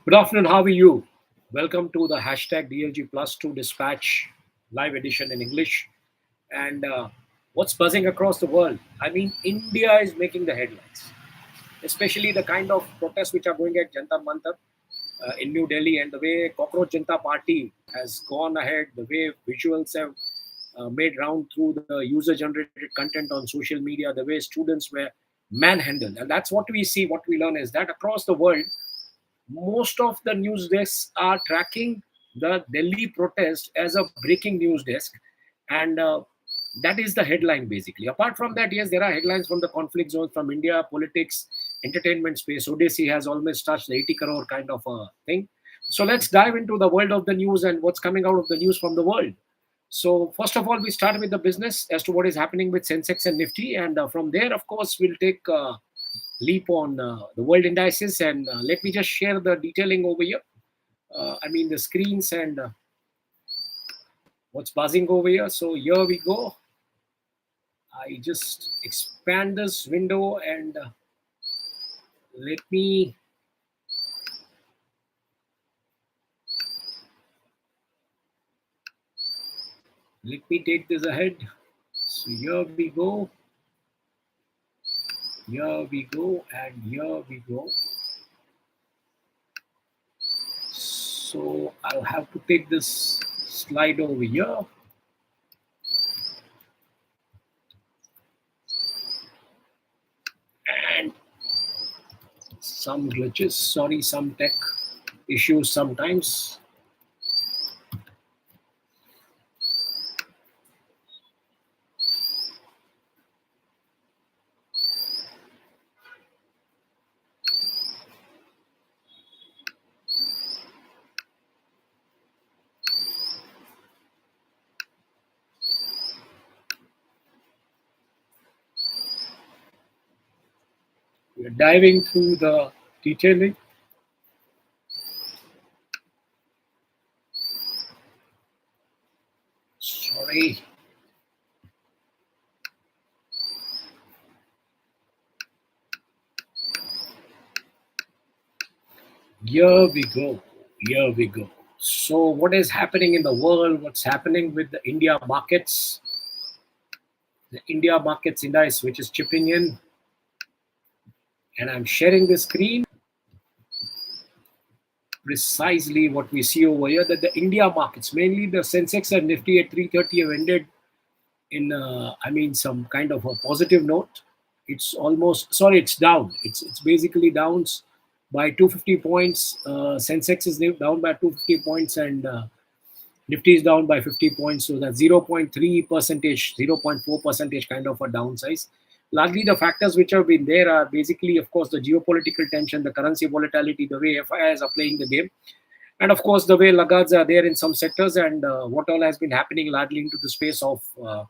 Good afternoon. How are you? Welcome to the hashtag DLG Plus 2 Dispatch live edition in English. And what's buzzing across the world? I mean, India is making the headlines, especially the kind of protests which are going at Janta Mantar in New Delhi, and the way Cockroach Janta Party has gone ahead, the way visuals have made round through the user generated content on social media, the way students were manhandled. And that's what we see, what we learn is that across the world, most of the news desks are tracking the Delhi protest as a breaking news desk, and that is the headline basically. Apart from that, yes, there are headlines from the conflict zones, from India, politics, entertainment space. Odissi has almost touched the 80 crore kind of a thing. So let's dive into the world of the news and what's coming out of the news from the world. So first of all, we start with the business as to what is happening with Sensex and Nifty, and from there, of course, we'll take leap on the world indices. And let me just share the detailing over here. I mean the screens and what's buzzing over here. So here we go. I just expand this window and let me take this ahead. So here we go. Here we go, and here we go. So I'll have to take this slide over here. And some glitches, sorry, some tech issues sometimes. We're diving through the detailing. Sorry. Here we go. Here we go. So what is happening in the world? What's happening with the India markets? The India markets index, which is chipping in. And I'm sharing the screen. Precisely what we see over here, that the India markets, mainly the Sensex and Nifty at 330 have ended in, some kind of a positive note. It's almost, sorry, it's down. It's basically down by 250 points. Sensex is down by 250 points, and Nifty is down by 50 points. So that's 0.3 percentage, 0.4 percentage kind of a downsize. Largely the factors which have been there are basically, of course, the geopolitical tension, the currency volatility, the way FIIs are playing the game, and of course the way laggards are there in some sectors, and what all has been happening largely into the space of uh,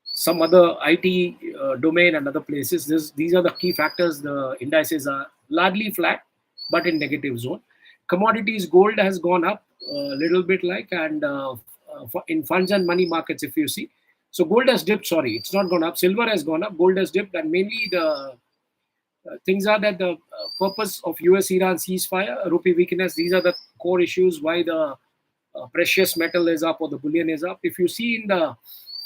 some other IT domain and other places. These are the key factors. The indices are largely flat, but in negative zone. Commodities, gold has gone up a little bit, and in funds and money markets, if you see. So gold has dipped. Sorry, it's not gone up. Silver has gone up. Gold has dipped, and mainly the things are that the purpose of US-Iran ceasefire, rupee weakness. These are the core issues why the precious metal is up or the bullion is up. If you see in the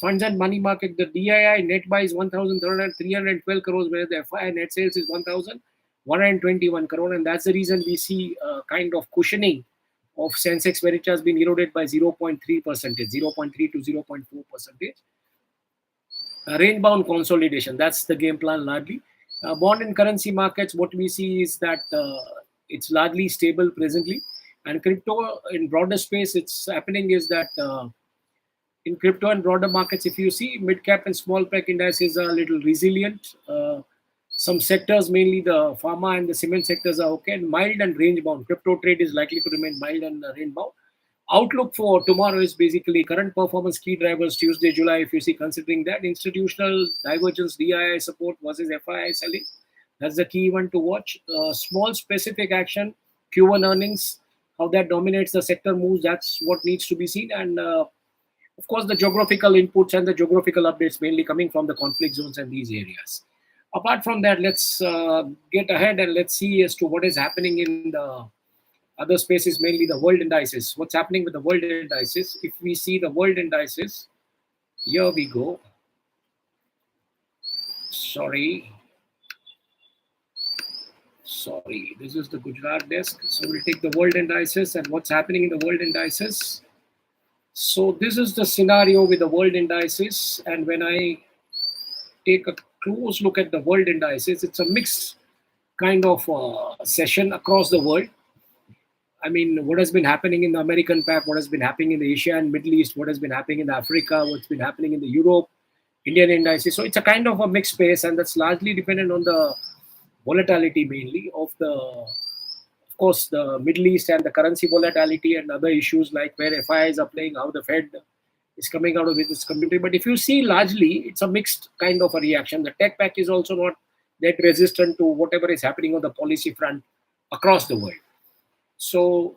funds and money market, the DII net buy is 1,312 crores, whereas the FII net sales is 1,121 crore, and that's the reason we see kind of cushioning of Sensex, where it has been eroded by 0.3 percentage, 0.3 to 0.4 percentage. Range bound consolidation, that's the game plan largely. Bond and currency markets, what we see is that it's largely stable presently. And crypto in broader space, it's happening is that in crypto and broader markets, if you see, mid cap and small cap indices are a little resilient. Some sectors, mainly the pharma and the cement sectors, are okay, and mild and range bound. Crypto trade is likely to remain mild and range bound. Outlook for tomorrow is basically current performance key drivers Tuesday, July. If you see, considering that institutional divergence, DII support versus FII selling, that's the key one to watch. Small specific action, Q1 earnings, how that dominates the sector moves, that's what needs to be seen. And of course, the geographical inputs and the geographical updates mainly coming from the conflict zones and these areas. Apart from that, let's get ahead and let's see as to what is happening in the other spaces, mainly the world indices. What's happening with the world indices? If we see the world indices, here we go. Sorry, this is the Gujarat desk. So we'll take the world indices and what's happening in the world indices. So this is the scenario with the world indices, and when I take a close look at the world indices, it's a mixed kind of session across the world. I mean, what has been happening in the American pack, what has been happening in the Asia and Middle East, what has been happening in the Africa, what's been happening in the Europe, Indian indices. So it's a kind of a mixed space, and that's largely dependent on the volatility mainly of the, of course, the Middle East and the currency volatility and other issues like where FIs are playing, how the Fed is coming out of its community. But if you see largely, it's a mixed kind of a reaction. The tech pack is also not that resistant to whatever is happening on the policy front across the world. So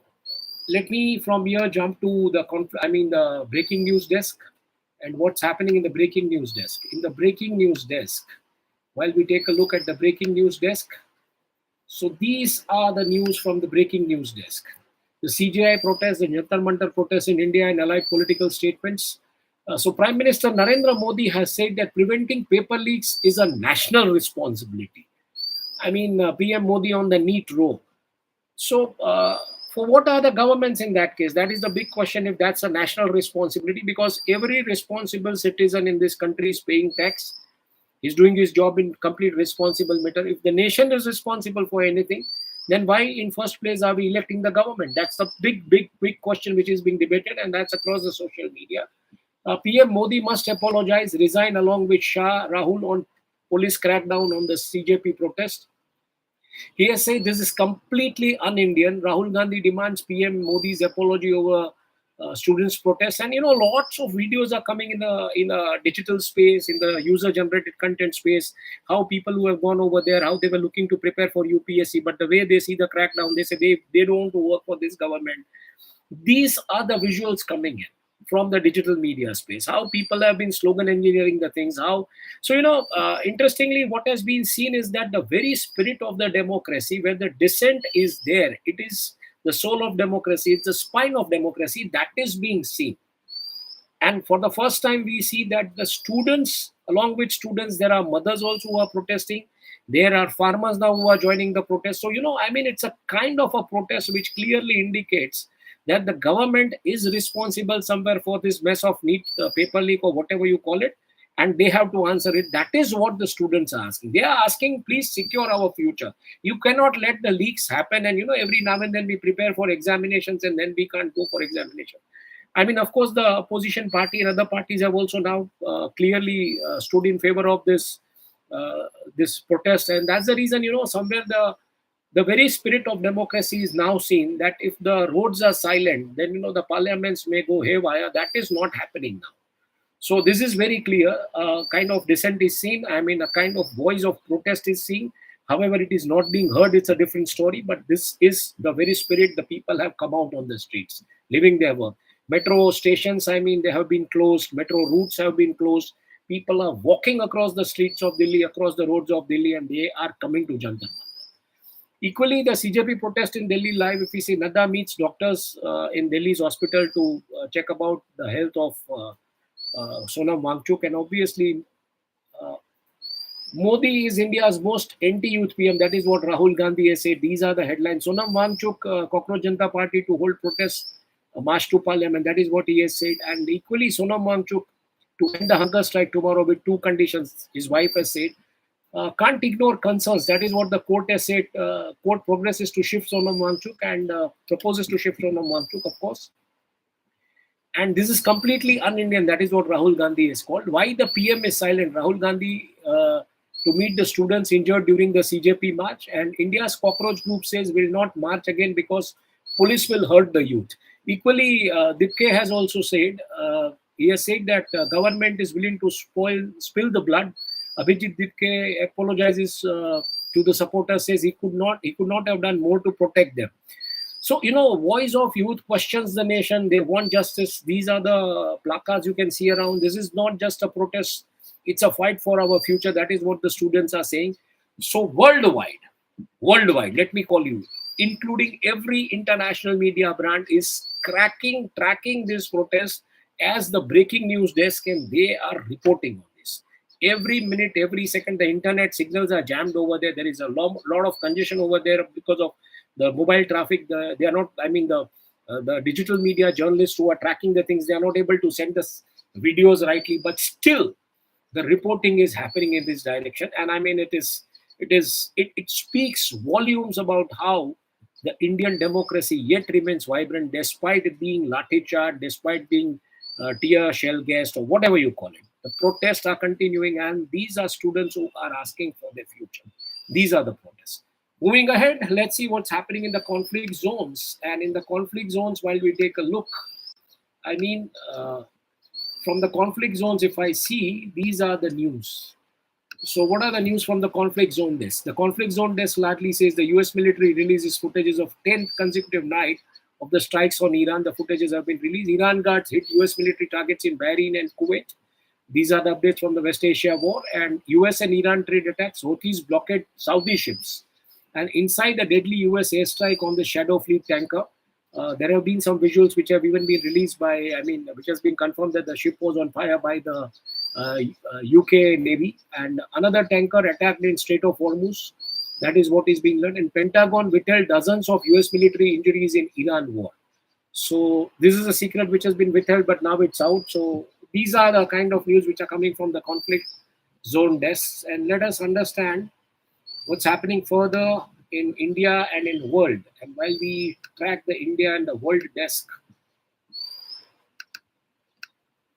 let me from here jump to the breaking news desk and what's happening in the breaking news desk. In the breaking news desk, while we take a look at the breaking news desk, so these are the news from the breaking news desk. The CJI protests, the Jantar Mantar protests in India and allied political statements. So Prime Minister Narendra Modi has said that preventing paper leaks is a national responsibility. I mean, PM Modi on the neat row. So, for what are the governments in that case? That is the big question, if that's a national responsibility, because every responsible citizen in this country is paying tax. He's doing his job in complete responsible manner. If the nation is responsible for anything, then why in first place are we electing the government? That's the big question which is being debated, and that's across the social media. PM Modi must apologize, resign along with Shah, Rahul on police crackdown on the CJP protest. He has said this is completely un-Indian. Rahul Gandhi demands PM Modi's apology over students' protests, and lots of videos are coming in a digital space, in the user-generated content space. How people who have gone over there, how they were looking to prepare for UPSC, but the way they see the crackdown, they say they don't want to work for this government. These are the visuals coming in from the digital media space, how people have been slogan engineering the things, how. So interestingly, what has been seen is that the very spirit of the democracy, where the dissent is there, it is the soul of democracy, it's the spine of democracy, that is being seen. And for the first time we see that the students, along with students, there are mothers also who are protesting, there are farmers now who are joining the protest. So it's a kind of a protest which clearly indicates that the government is responsible somewhere for this mess of neat paper leak or whatever you call it, and they have to answer it. That is what the students are asking. They are asking, please secure our future. You cannot let the leaks happen, and every now and then we prepare for examinations and then we can't go for examination. I mean, of course, the opposition party and other parties have also now clearly stood in favor of this protest, and that's the reason somewhere the very spirit of democracy is now seen, that if the roads are silent, then the parliaments may go haywire. That is not happening now. So this is very clear. Kind of dissent is seen. I mean, a kind of voice of protest is seen. However, it is not being heard. It's a different story. But this is the very spirit. The people have come out on the streets, living their work. Metro stations, I mean, they have been closed. Metro routes have been closed. People are walking across the streets of Delhi, across the roads of Delhi, and they are coming to Jantar Mantar. Equally, the CJP protest in Delhi live, if we see Nadda meets doctors in Delhi's hospital to check about the health of Sonam Wangchuk, and obviously Modi is India's most anti-youth PM. That is what Rahul Gandhi has said. These are the headlines. Sonam Wangchuk, Cockroach Janta Party to hold protests, march to parliament. That is what he has said. And equally, Sonam Wangchuk to end the hunger strike tomorrow with two conditions. His wife has said. Can't ignore concerns. That is what the court has said. Court progresses to shift Sonam Wangchuk and proposes to shift Sonam Wangchuk, of course. And this is completely un-Indian. That is what Rahul Gandhi is called. Why the PM is silent? Rahul Gandhi to meet the students injured during the CJP march, and India's cockroach group says will not march again because police will hurt the youth. Equally, Dipke has also said, he has said that government is willing to spill the blood. Abhijit Dipke apologizes to the supporters, says he could not have done more to protect them. So, voice of youth questions the nation. They want justice. These are the placards you can see around. This is not just a protest It's a fight for our future. That is what the students are saying. So worldwide, let me call you, including every international media brand, is tracking this protest as the breaking news desk, and they are reporting on this. Every minute, every second, the internet signals are jammed over there. There is a lot of congestion over there because of the mobile traffic. They are not, I mean, the digital media journalists who are tracking the things, they are not able to send us videos rightly, but still the reporting is happening in this direction. And I mean, it speaks volumes about how the Indian democracy yet remains vibrant despite it being lathi charged, despite being tear shell gassed, or whatever you call it. The protests are continuing, and these are students who are asking for their future. These are the protests. Moving ahead, let's see what's happening in the conflict zones. And in the conflict zones, while we take a look, I mean, from the conflict zones, if I see, these are the news. So what are the news from the conflict zone desk? The conflict zone desk largely says the US military releases footages of 10th consecutive night of the strikes on Iran. The footages have been released. Iran guards hit US military targets in Bahrain and Kuwait. These are the updates from the West Asia war. And US and Iran trade attacks. Houthis blockade Saudi ships. And inside the deadly US airstrike on the Shadow Fleet tanker, there have been some visuals which have even been released by, I mean, which has been confirmed that the ship was on fire by the UK Navy, and another tanker attacked in Strait of Hormuz. That is what is being learned. And Pentagon withheld dozens of US military injuries in Iran war. So this is a secret which has been withheld, but now it's out. So these are the kind of news which are coming from the conflict zone desks. And let us understand what's happening further in India and in the world. And while we track the India and the world desk,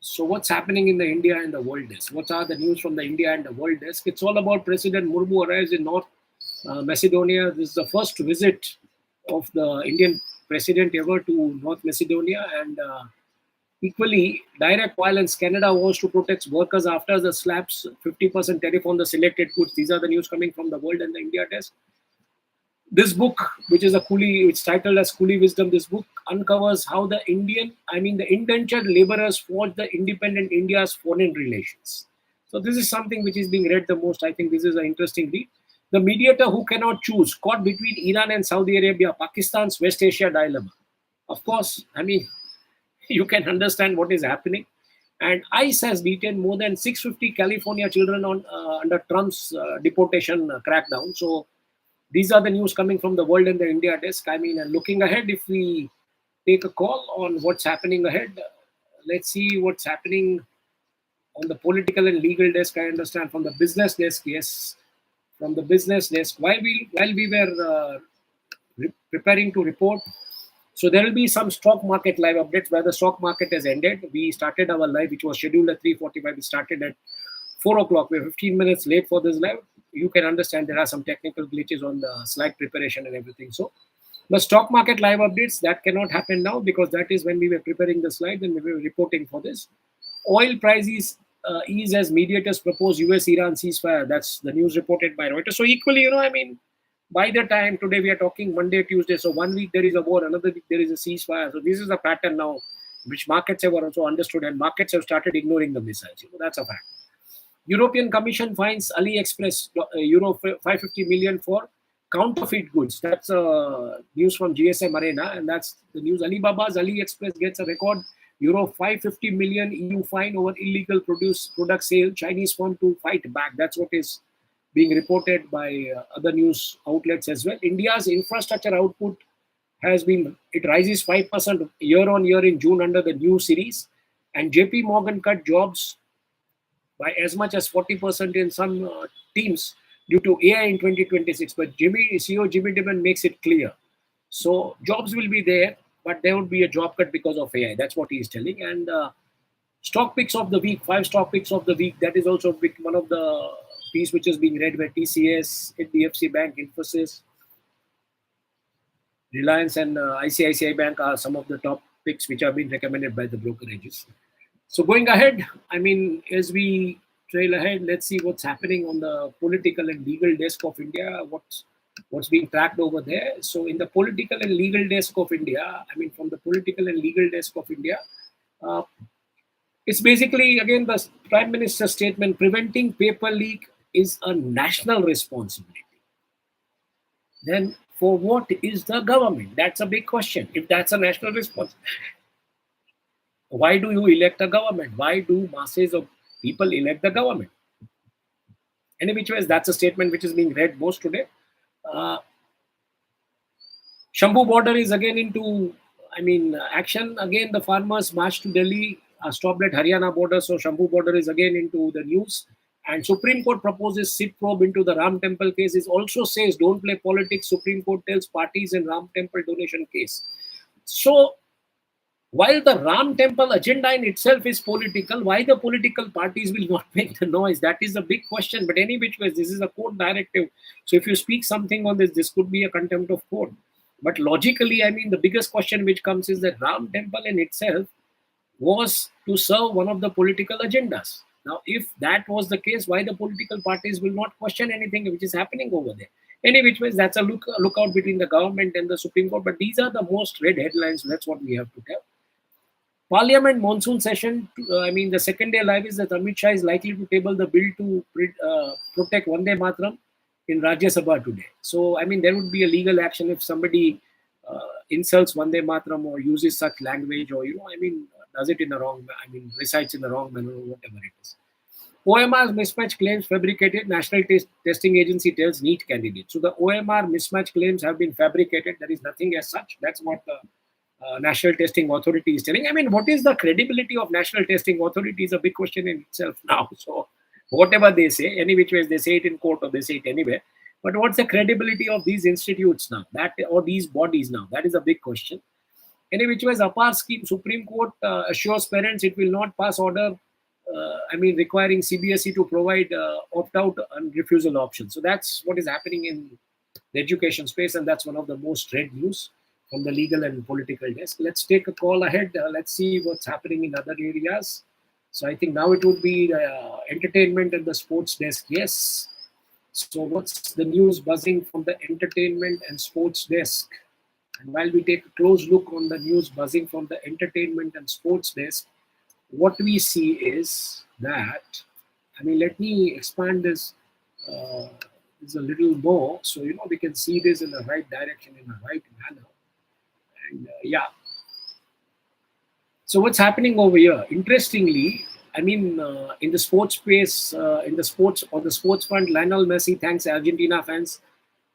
so what's happening in the India and the world desk? What are the news from the India and the world desk? It's all about President Murmu arrives in North Macedonia. This is the first visit of the Indian president ever to North Macedonia. And equally, direct violence. Canada wants to protect workers after the slaps 50% tariff on the selected goods. These are the news coming from the world and the India desk. This book, which is it's titled as Coolie Wisdom, this book uncovers how the indentured laborers forged the independent India's foreign relations. So this is something which is being read the most. I think this is an interesting read. The mediator who cannot choose, caught between Iran and Saudi Arabia, Pakistan's West Asia dilemma. Of course, I mean, you can understand what is happening. And ICE has detained more than 650 California children under Trump's deportation crackdown. So these are the news coming from the world and the India desk. I mean, and looking ahead, if we take a call on what's happening ahead, let's see what's happening on the political and legal desk. I understand from the business desk, yes, from the business desk. While we were preparing to report, so there will be some stock market live updates where the stock market has ended. We started our live, which was scheduled at 3:45. We started at 4 o'clock. We're 15 minutes late for this live. You can understand there are some technical glitches on the slide preparation and everything. So the stock market live updates, that cannot happen now because that is when we were preparing the slide and we were reporting for this. Oil prices ease as mediators propose US-Iran ceasefire. That's the news reported by Reuters. So equally, I mean, by the time today we are talking Monday, Tuesday. So 1 week there is a war, another week there is a ceasefire. So this is a pattern now which markets have also understood, and markets have started ignoring the missiles. That's a fact. European Commission finds AliExpress euro 550 million for counterfeit goods. That's news from GSM Arena, and that's the news. Alibaba's AliExpress gets a record euro 550 million EU fine over illegal product sale. Chinese firm to fight back. That's what is being reported by other news outlets as well. India's infrastructure output it rises 5% year on year in June under the new series, and JP Morgan cut jobs by as much as 40% in some teams due to AI in 2026. But CEO Jimmy Dimon makes it clear. So jobs will be there, but there would be a job cut because of AI. That's what he is telling. And stock picks of the week, 5 stock picks of the week. That is also one of the piece which is being read by TCS, HDFC Bank, Infosys, Reliance, and ICICI Bank are some of the top picks which have been recommended by the brokerages. So going ahead, I mean, as we trail ahead, let's see what's happening on the political and legal desk of India, what's being tracked over there. So in the political and legal desk of India, I mean, from the political and legal desk of India, It's basically, again, the Prime Minister's statement: preventing paper leak is a national responsibility. Then for what is the government? That's a big question. If that's a national responsibility, why do you elect a government? Why do masses of people elect the government? Any which ways, that's a statement which is being read most today. Uh, Shambhu border is again into, action. Again, the farmers marched to Delhi, stopped at Haryana border. So Shambhu border is again into the news. And Supreme Court proposes SIT probe into the Ram Temple case. It also says don't play politics. Supreme Court tells parties in Ram Temple donation case. So while the Ram Temple agenda in itself is political, why the political parties will not make the noise? That is a big question. But any which ways, this is a court directive. So if you speak something on this, this could be a contempt of court. But logically, the biggest question which comes is that Ram Temple in itself was to serve one of the political agendas. Now, if that was the case, why the political parties will not question anything which is happening over there? Any which ways, that's a lookout between the government and the Supreme Court. But these are the most read headlines. That's what we have to tell. Parliament monsoon session, the second day live is that Amit Shah is likely to table the bill to protect Vande Mataram in Rajya Sabha today. So, there would be a legal action if somebody insults Vande Mataram or uses such language or, does it in the wrong, recites in the wrong manner or whatever it is. OMR mismatch claims fabricated, National Testing Agency tells NEET candidates. So the OMR mismatch claims have been fabricated. There is nothing as such. That's what the National Testing Authority is telling. What is the credibility of National Testing Authority is a big question in itself now. So whatever they say, any which ways they say it in court or they say it anywhere. But what's the credibility of these institutes now, that or these bodies now? That is a big question. Any which ways, apart scheme, Supreme Court assures parents it will not pass order. Requiring CBSE to provide opt-out and refusal options. So that's what is happening in the education space, and that's one of the most read news from the legal and political desk. Let's take a call ahead. Let's see what's happening in other areas. So I think now it would be entertainment and the sports desk. Yes. So what's the news buzzing from the entertainment and sports desk? And while we take a close look on the news buzzing from the entertainment and sports desk, what we see is that, let me expand this a little more so, we can see this in the right direction, in the right manner. And so what's happening over here? Interestingly, in the sports space, on the sports front, Lionel Messi thanks Argentina fans.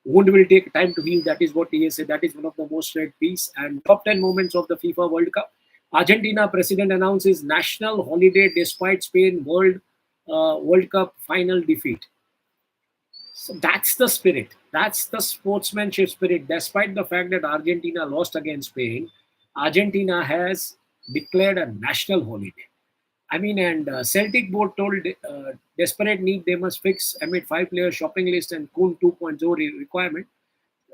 Wound will take time to heal. That is what he has said. That is one of the most read piece. And top 10 moments of the FIFA World Cup. Argentina president announces national holiday despite Spain World Cup final defeat. So that's the spirit. That's the sportsmanship spirit. Despite the fact that Argentina lost against Spain, Argentina has declared a national holiday. Celtic board told desperate need they must fix amid 5-player shopping list and Kuhn 2.0 requirement.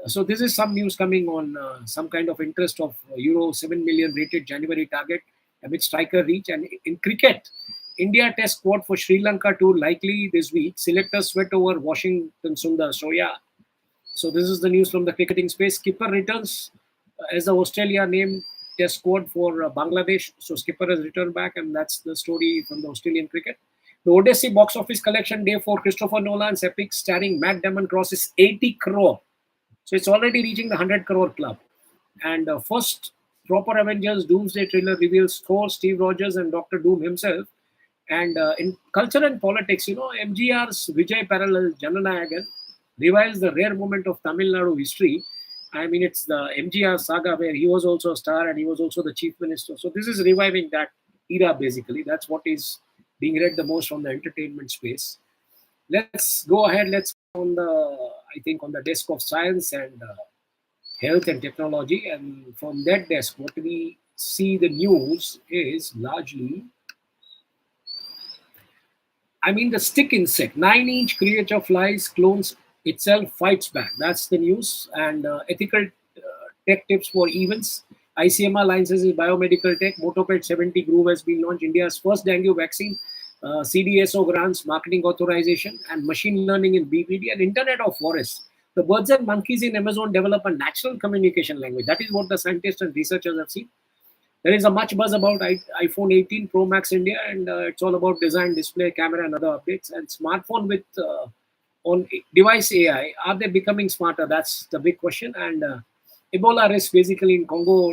So this is some news coming on some kind of interest of euro 7 million rated January target amid striker reach. And in cricket, India test squad for Sri Lanka tour likely this week. Selectors sweat over Washington Sundar. So this is the news from the cricketing space. Skipper returns as the Australia named test squad for Bangladesh. So Skipper has returned back, and that's the story from the Australian cricket. The Odyssey box office collection day for Christopher Nolan's epic starring Matt Damon crosses 80 crore. So it's already reaching the 100 crore club. And first proper Avengers Doomsday trailer reveals Thor, Steve Rogers, and Doctor Doom himself. And in culture and politics, MGR's Vijay parallel Jananayagan revives the rare moment of Tamil Nadu history. It's the MGR saga where he was also a star and he was also the chief minister. So this is reviving that era, basically. That's what is being read the most from the entertainment space. Let's go ahead. Let's on the desk of science and health and technology. And from that desk, what we see the news is largely, the stick insect, 9-inch creature flies, clones itself, fights back. That's the news. And ethical tech tips for events. ICMR licenses biomedical tech. Motoped 70 Groove has been launched. India's first dengue vaccine. CDSO grants, marketing authorization, and machine learning in BPD and Internet of Forests. The birds and monkeys in Amazon develop a natural communication language. That is what the scientists and researchers have seen. There is a much buzz about iPhone 18 Pro Max India, and it's all about design, display, camera, and other updates. And smartphone with on device AI, are they becoming smarter? That's the big question. And Ebola risk basically in Congo,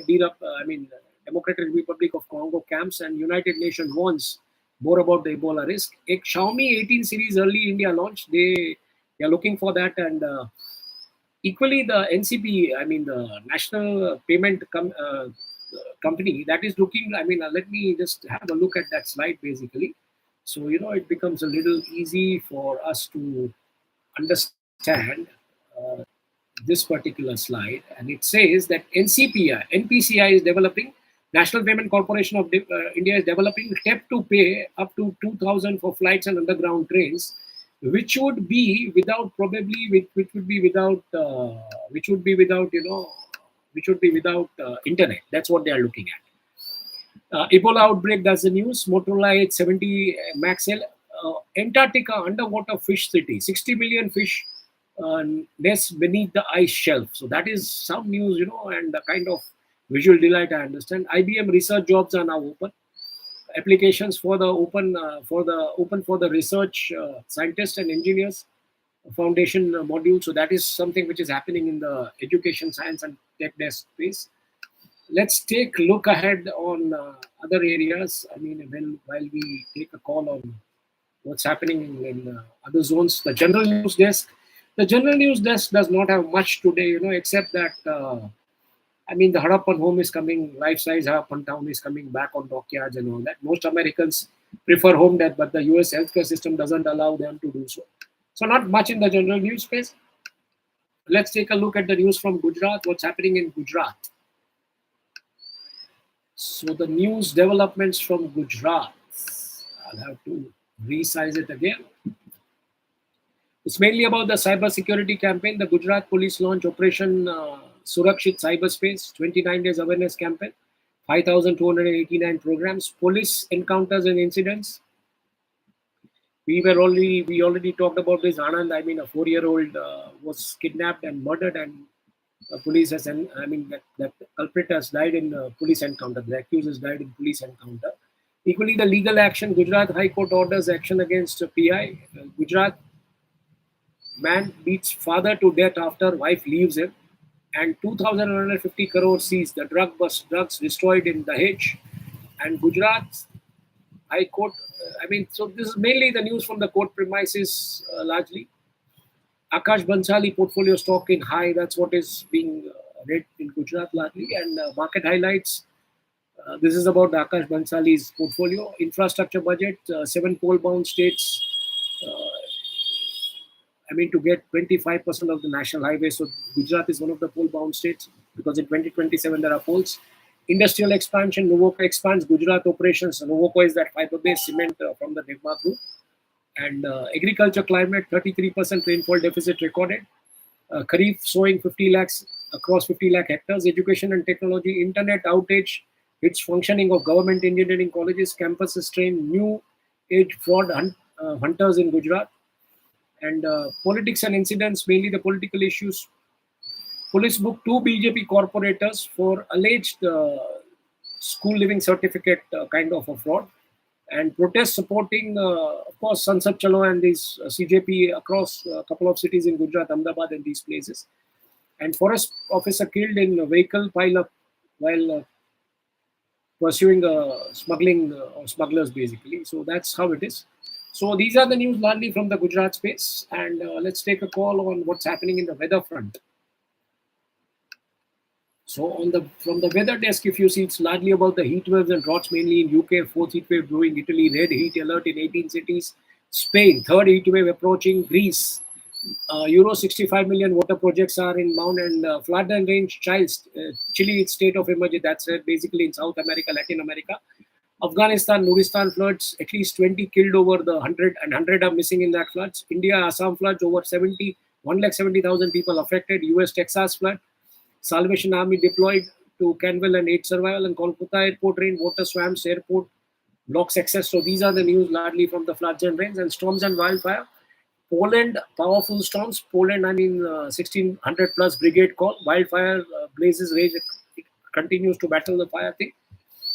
Democratic Republic of Congo camps, and United Nations warns more about the Ebola risk. A Xiaomi 18 series early India launch, they are looking for that, and equally the NCP, the National Payment Company, that is looking. Let me just have a look at that slide basically, so it becomes a little easy for us to understand this particular slide. And it says that NPCI is developing, National Payment Corporation of India is developing Tap to Pay up to 2,000 for flights and underground trains, which would be without internet. That's what they are looking at. Ebola outbreak, that's the news. Motorola 870 Max L. Antarctica underwater fish city. 60 million fish nest beneath the ice shelf. So that is some news, and a kind of visual delight, I understand. IBM research jobs are now open. Applications for the open for the research scientists and engineers foundation module. So that is something which is happening in the education, science, and tech desk space. Let's take a look ahead on other areas. While we take a call on what's happening in other zones, the general news desk. The general news desk does not have much today, except that the Harappan home is coming, life-size Harappan town is coming back on dockyards and all that. Most Americans prefer home death, but the US healthcare system doesn't allow them to do so. So not much in the general news space. Let's take a look at the news from Gujarat. What's happening in Gujarat? So the news developments from Gujarat, I'll have to resize it again. It's mainly about the cyber security campaign. The Gujarat police launch Operation Surakshit Cyberspace, 29 days awareness campaign, 5,289 programs, police encounters and incidents. We already talked about this. Anand, a 4-year-old was kidnapped and murdered, and police has, that culprit has died in police encounter. The accused has died in police encounter. Equally, the legal action. Gujarat High Court orders action against PI. Gujarat man beats father to death after wife leaves him, and 2,150 crore seized. The drugs destroyed in Dahej, and Gujarat High Court. So this is mainly the news from the court premises largely. Akash Bansali portfolio stock in high. That's what is being read in Gujarat largely, and market highlights. This is about the Akash Bansali's portfolio. Infrastructure budget, 7 coal-bound states. To get 25% of the national highway. So Gujarat is one of the coal-bound states because in 2027 there are coals. Industrial expansion, Nuvoco expands Gujarat operations. Nuvoco is that fiber-based cement from the Nirma group. And agriculture climate, 33% rainfall deficit recorded. Kharif sowing 50 lakhs across 50 lakh hectares. Education and technology, internet outage hits functioning of government engineering colleges. Campuses train new age fraud hunters in Gujarat. And politics and incidents, mainly the political issues. Police booked 2 BJP corporators for alleged school living certificate kind of a fraud. And protests supporting, of course, Sansad Chalo and these CJP across a couple of cities in Gujarat, Ahmedabad and these places. And forest officer killed in a vehicle pile-up while pursuing smuggling or smugglers basically. So that's how it is. So these are the news largely from the Gujarat space, and let's take a call on what's happening in the weather front. So from the weather desk, if you see, it's largely about the heat waves and droughts, mainly in UK, 4th heat wave brewing, Italy, red heat alert in 18 cities, Spain, 3rd heat wave approaching, Greece, Euro 65 million water projects are in Mount, and flood and rain, Chile state of emergency, that's basically in South America, Latin America. Afghanistan, Nuristan floods, at least 20 killed over the 100, and 100 are missing in that floods. India, Assam floods, over 170,000 people affected. US, Texas flood. Salvation Army deployed to Canville and aid survival. And Kolkata airport rain, water swamps, airport blocks access. So these are the news largely from the floods and rains. And storms and wildfire. Poland, powerful storms. Poland, 1600 plus brigade call. Wildfire blazes rage. It continues to battle the fire thing.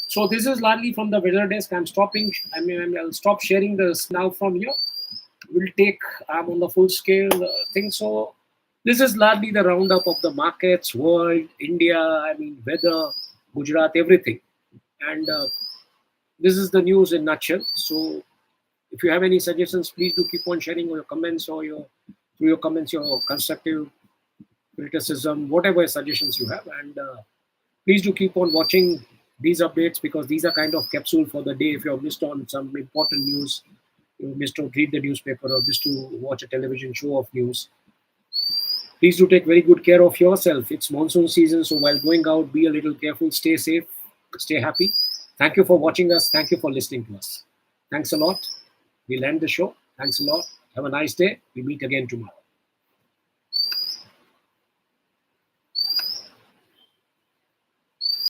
So this is largely from the weather desk. I'm stopping. I'll stop sharing this now from here. We'll take. I'm on the full scale thing. So this is largely the roundup of the markets, world, India. Weather, Gujarat, everything. And this is the news in nutshell. So if you have any suggestions, please do keep on sharing your comments or your comments, your constructive criticism, whatever suggestions you have. And please do keep on watching these updates, because these are kind of capsule for the day. If you have missed on some important news, you missed to read the newspaper or missed to watch a television show of news, please do take very good care of yourself. It's monsoon season, so while going out, be a little careful, stay safe, stay happy. Thank you for watching us. Thank you for listening to us. Thanks a lot. We'll end the show. Thanks a lot. Have a nice day. We meet again tomorrow.